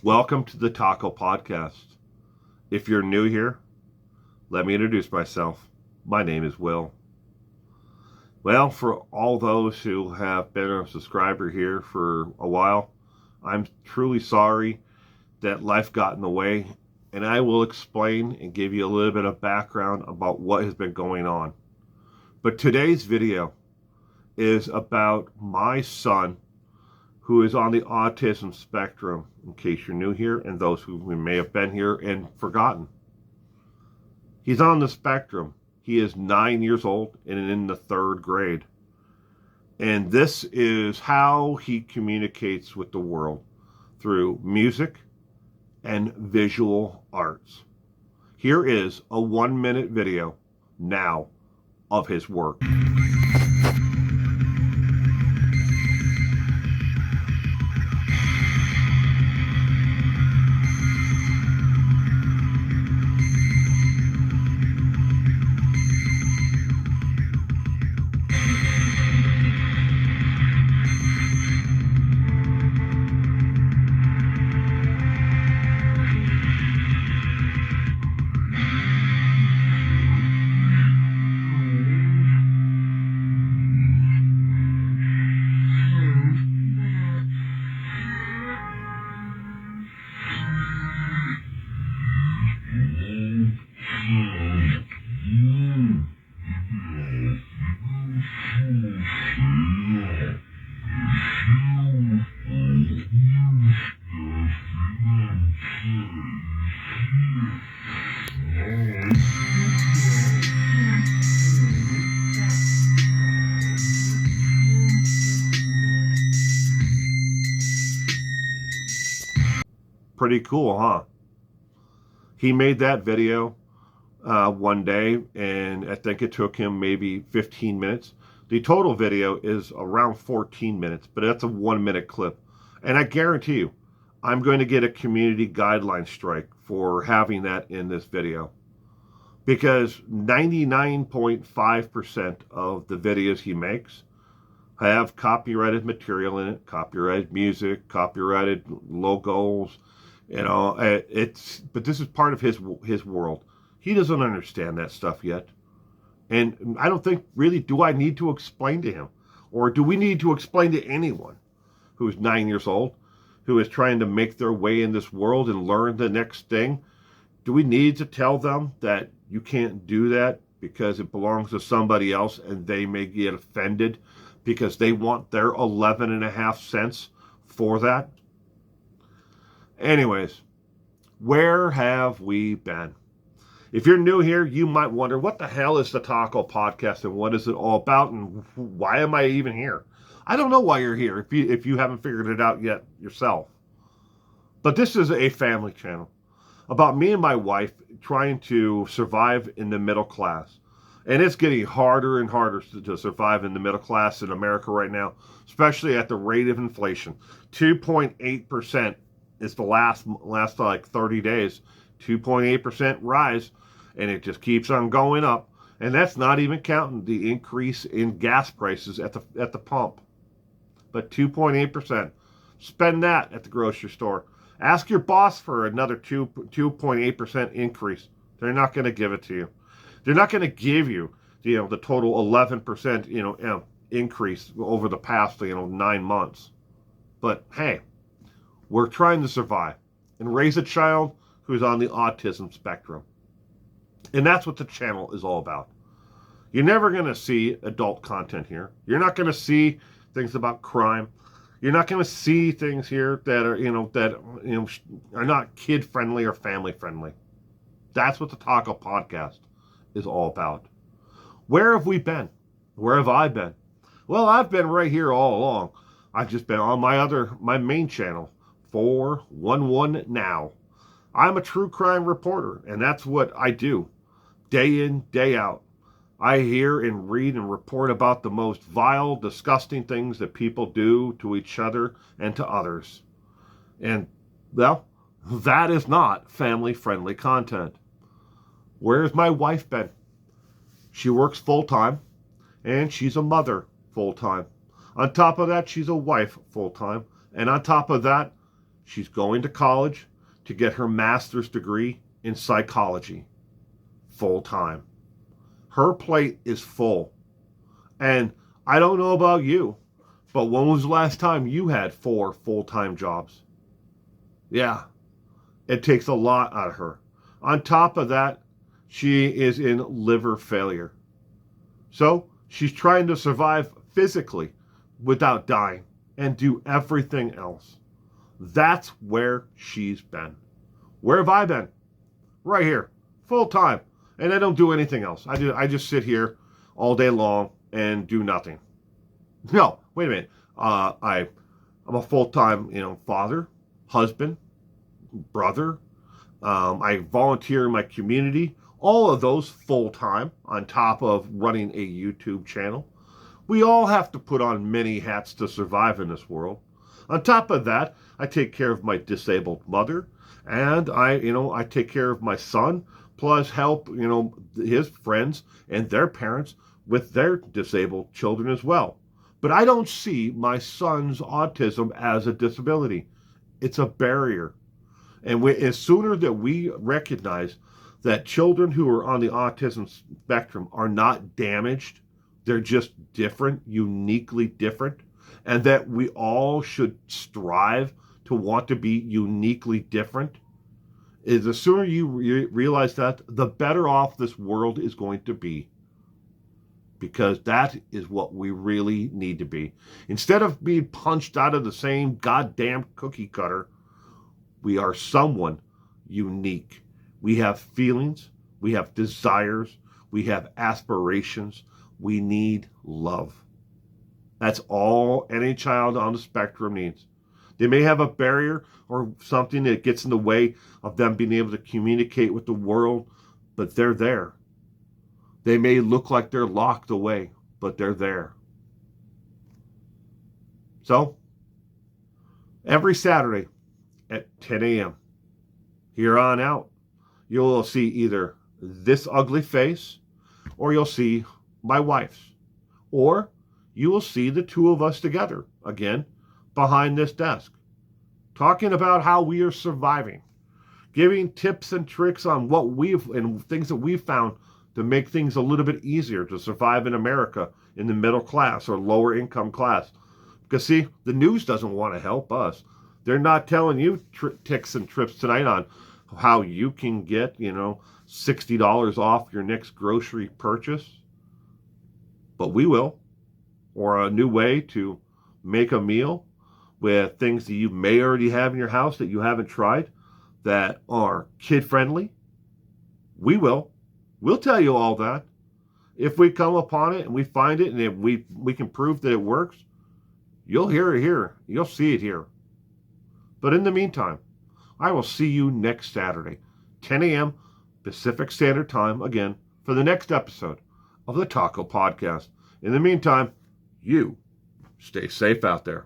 Welcome to the Taco Podcast. If you're new here, let me introduce myself. My name is Will. Well, for all those who have been a subscriber here for a while, I'm truly sorry that life got in the way, and I will explain and give you a little bit of background about what has been going on. But today's video is about my son who is on the autism spectrum, in case you're new here, and those who may have been here and forgotten. He's on the spectrum. He is 9 years old and in the third grade. And this is how he communicates with the world, through music and visual arts. Here is a 1-minute video now of his work. Pretty cool, huh? He made that video one day, and I think it took him maybe 15 minutes. The total video is around 14 minutes, but that's a 1-minute clip. And I guarantee you, I'm going to get a community guideline strike for having that in this video. Because 99.5% of the videos he makes have copyrighted material in it, copyrighted music, copyrighted logos. But this is part of his world. He doesn't understand that stuff yet. And I don't think, really, do I need to explain to him? Or do we need to explain to anyone who's 9 years old, who is trying to make their way in this world and learn the next thing? Do we need to tell them that you can't do that because it belongs to somebody else and they may get offended because they want their 11.5 cents for that? Anyways, where have we been? If you're new here, you might wonder, what the hell is the Taco Podcast and what is it all about and why am I even here? I don't know why you're here if you haven't figured it out yet yourself. But this is a family channel about me and my wife trying to survive in the middle class. And it's getting harder and harder to survive in the middle class in America right now, especially at the rate of inflation. 2.8% is the last like 30 days, 2.8% rise, and it just keeps on going up. And that's not even counting the increase in gas prices at the pump. But 2.8%. Spend that at the grocery store. Ask your boss for another 2.8% increase. They're not going to give it to you. They're not going to give you, the total 11%, increase over the past, 9 months. But hey, we're trying to survive and raise a child who's on the autism spectrum. And that's what the channel is all about. You're never going to see adult content here. You're not going to see things about crime. You're not going to see things here that are, are not kid friendly or family friendly. That's what the Taco Podcast is all about. Where have we been? Where have I been? Well, I've been right here all along. I've just been on my main channel, 411 Now. I'm a true crime reporter, and that's what I do, day in, day out. I hear and read and report about the most vile, disgusting things that people do to each other and to others. And, well, that is not family-friendly content. Where's my wife been? She works full-time, and she's a mother full-time. On top of that, she's a wife full-time. And on top of that, She's going to college to get her master's degree in psychology full time. Her plate is full. And I don't know about you, but when was the last time you had 4 full-time jobs? Yeah, it takes a lot out of her. On top of that, she is in liver failure. So she's trying to survive physically without dying and do everything else. That's where she's been. Where have I been? Right here, full time. And I don't do anything else. I just sit here all day long and do nothing. No, wait a minute. I'm a full-time, father, husband, brother. I volunteer in my community. All of those full-time on top of running a YouTube channel. We all have to put on many hats to survive in this world. On top of that, I take care of my disabled mother, and I take care of my son, plus help, his friends and their parents with their disabled children as well. But I don't see my son's autism as a disability. It's a barrier. And as sooner that we recognize that children who are on the autism spectrum are not damaged, they're just different, uniquely different, and that we all should strive to want to be uniquely different, is the sooner you realize that, the better off this world is going to be. Because that is what we really need to be. Instead of being punched out of the same goddamn cookie cutter, we are someone unique. We have feelings, we have desires, we have aspirations, we need love. That's all any child on the spectrum needs. They may have a barrier or something that gets in the way of them being able to communicate with the world, but they're there. They may look like they're locked away, but they're there. So, every Saturday at 10 a.m., here on out, you'll see either this ugly face, or you'll see my wife's, or you will see the two of us together, again, behind this desk, talking about how we are surviving, giving tips and tricks on what and things that we've found to make things a little bit easier to survive in America in the middle class or lower income class. Because see, the news doesn't want to help us. They're not telling you tips and trips tonight on how you can get, $60 off your next grocery purchase. But we will. Or a new way to make a meal with things that you may already have in your house that you haven't tried that are kid-friendly. We will. We'll tell you all that. If we come upon it and we find it and if we can prove that it works, you'll hear it here. You'll see it here. But in the meantime, I will see you next Saturday, 10 a.m. Pacific Standard Time, again, for the next episode of the Taco Podcast. In the meantime, you stay safe out there.